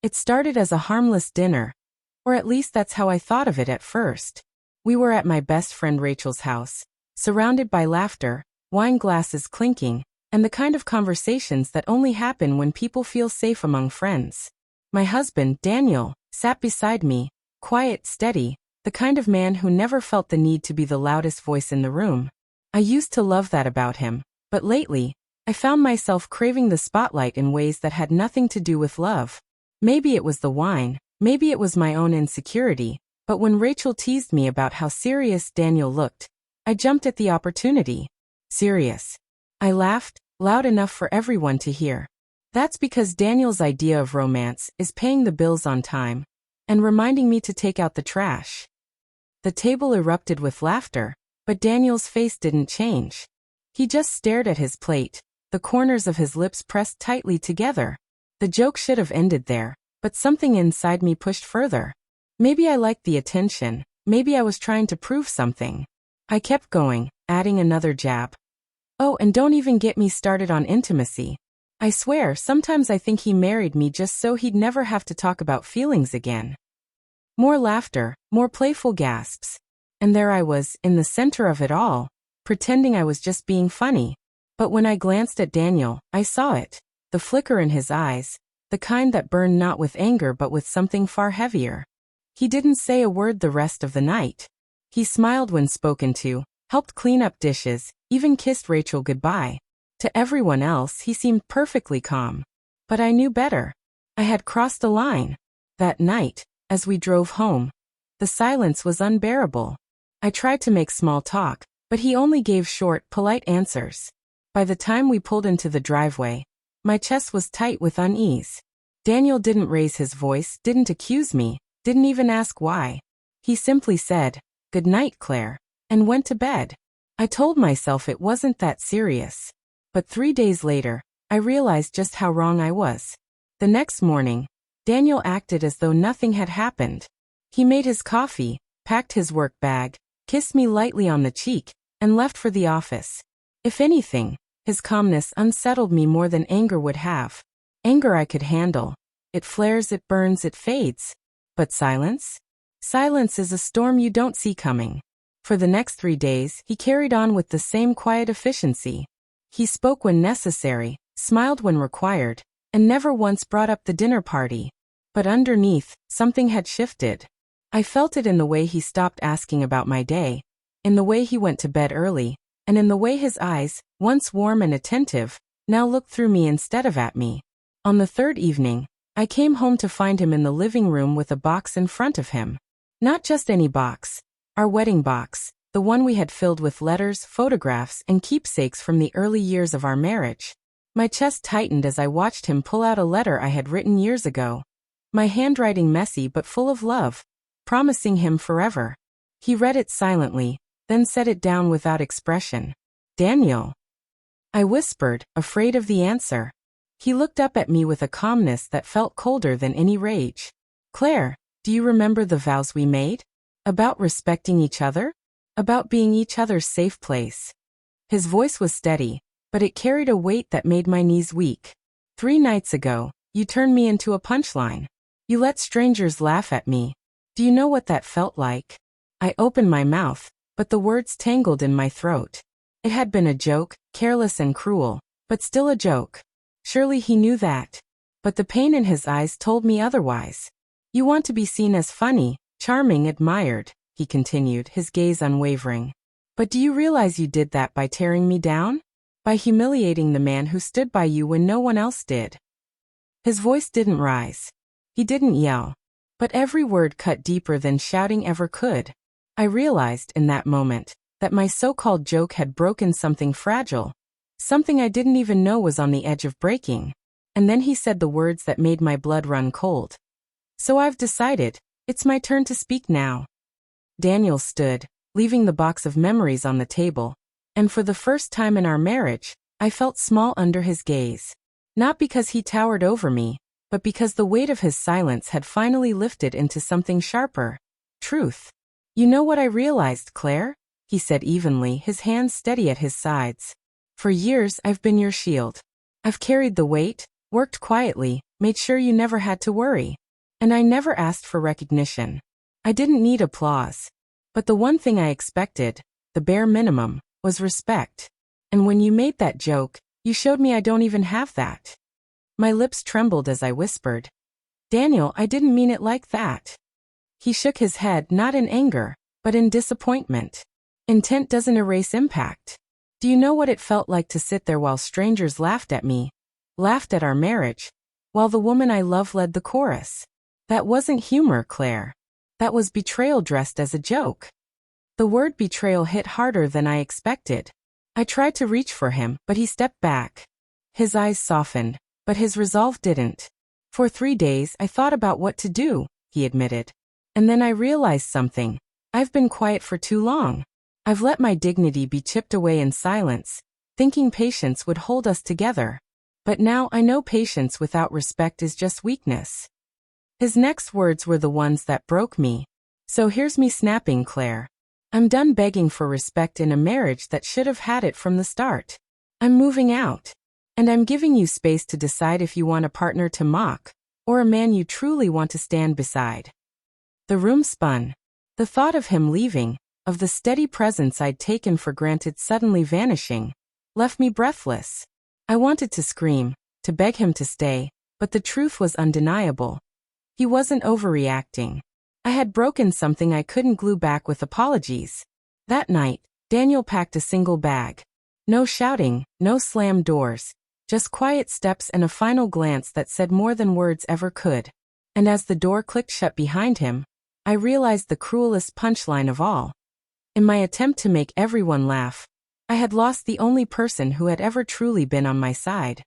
It started as a harmless dinner, or at least that's how I thought of it at first. We were at my best friend Rachel's house, surrounded by laughter, wine glasses clinking, and the kind of conversations that only happen when people feel safe among friends. My husband, Daniel, sat beside me, quiet, steady, the kind of man who never felt the need to be the loudest voice in the room. I used to love that about him, but lately, I found myself craving the spotlight in ways that had nothing to do with love. Maybe it was the wine, maybe it was my own insecurity, but when Rachel teased me about how serious Daniel looked, I jumped at the opportunity. Serious. I laughed, loud enough for everyone to hear. That's because Daniel's idea of romance is paying the bills on time and reminding me to take out the trash. The table erupted with laughter, but Daniel's face didn't change. He just stared at his plate, the corners of his lips pressed tightly together. The joke should have ended there, but something inside me pushed further. Maybe I liked the attention, maybe I was trying to prove something. I kept going, adding another jab. Oh, and don't even get me started on intimacy. I swear, sometimes I think he married me just so he'd never have to talk about feelings again. More laughter, more playful gasps. And there I was, in the center of it all, pretending I was just being funny. But when I glanced at Daniel, I saw it. The flicker in his eyes, the kind that burned not with anger but with something far heavier. He didn't say a word the rest of the night. He smiled when spoken to, helped clean up dishes, even kissed Rachel goodbye. To everyone else, he seemed perfectly calm. But I knew better. I had crossed a line. That night, as we drove home, the silence was unbearable. I tried to make small talk, but he only gave short, polite answers. By the time we pulled into the driveway, my chest was tight with unease. Daniel didn't raise his voice, didn't accuse me, didn't even ask why. He simply said, "Good night, Claire," and went to bed. I told myself it wasn't that serious. But 3 days later, I realized just how wrong I was. The next morning, Daniel acted as though nothing had happened. He made his coffee, packed his work bag, kissed me lightly on the cheek, and left for the office. If anything, his calmness unsettled me more than anger would have. Anger I could handle. It flares, it burns, it fades. But silence? Silence is a storm you don't see coming. For the next 3 days, he carried on with the same quiet efficiency. He spoke when necessary, smiled when required, and never once brought up the dinner party. But underneath, something had shifted. I felt it in the way he stopped asking about my day, in the way he went to bed early, and in the way his eyes, once warm and attentive, now looked through me instead of at me. On the third evening, I came home to find him in the living room with a box in front of him. Not just any box. Our wedding box, the one we had filled with letters, photographs, and keepsakes from the early years of our marriage. My chest tightened as I watched him pull out a letter I had written years ago. My handwriting messy but full of love, promising him forever. He read it silently, then set it down without expression. "Daniel," I whispered, afraid of the answer. He looked up at me with a calmness that felt colder than any rage. "Claire, do you remember the vows we made? About respecting each other? About being each other's safe place?" His voice was steady, but it carried a weight that made my knees weak. 3 nights ago, you turned me into a punchline. You let strangers laugh at me. Do you know what that felt like? I opened my mouth, but the words tangled in my throat. It had been a joke, careless and cruel, but still a joke. Surely he knew that. But the pain in his eyes told me otherwise. You want to be seen as funny, charming, admired, he continued, his gaze unwavering. But do you realize you did that by tearing me down? By humiliating the man who stood by you when no one else did? His voice didn't rise. He didn't yell. But every word cut deeper than shouting ever could. I realized in that moment that my so-called joke had broken something fragile, something I didn't even know was on the edge of breaking. And then he said the words that made my blood run cold. "So I've decided, it's my turn to speak now." Daniel stood, leaving the box of memories on the table, and for the first time in our marriage, I felt small under his gaze. Not because he towered over me, but because the weight of his silence had finally lifted into something sharper. Truth. "You know what I realized, Claire?" he said evenly, his hands steady at his sides. "For years I've been your shield. I've carried the weight, worked quietly, made sure you never had to worry. And I never asked for recognition. I didn't need applause. But the one thing I expected, the bare minimum, was respect. And when you made that joke, you showed me I don't even have that. My lips trembled as I whispered, Daniel, I didn't mean it like that. He shook his head, not in anger, but in disappointment. Intent doesn't erase impact. Do you know what it felt like to sit there while strangers laughed at me, laughed at our marriage, while the woman I love led the chorus? That wasn't humor, Claire. That was betrayal dressed as a joke. The word betrayal hit harder than I expected. I tried to reach for him, but he stepped back. His eyes softened, but his resolve didn't. For 3 days I thought about what to do, he admitted. And then I realized something. I've been quiet for too long. I've let my dignity be chipped away in silence, thinking patience would hold us together. But now I know patience without respect is just weakness. His next words were the ones that broke me. So here's me snapping, Claire. I'm done begging for respect in a marriage that should have had it from the start. I'm moving out. And I'm giving you space to decide if you want a partner to mock, or a man you truly want to stand beside. The room spun. The thought of him leaving, of the steady presence I'd taken for granted suddenly vanishing, left me breathless. I wanted to scream, to beg him to stay, but the truth was undeniable. He wasn't overreacting. I had broken something I couldn't glue back with apologies. That night, Daniel packed a single bag. No shouting, no slammed doors. Just quiet steps and a final glance that said more than words ever could. And as the door clicked shut behind him, I realized the cruelest punchline of all. In my attempt to make everyone laugh, I had lost the only person who had ever truly been on my side.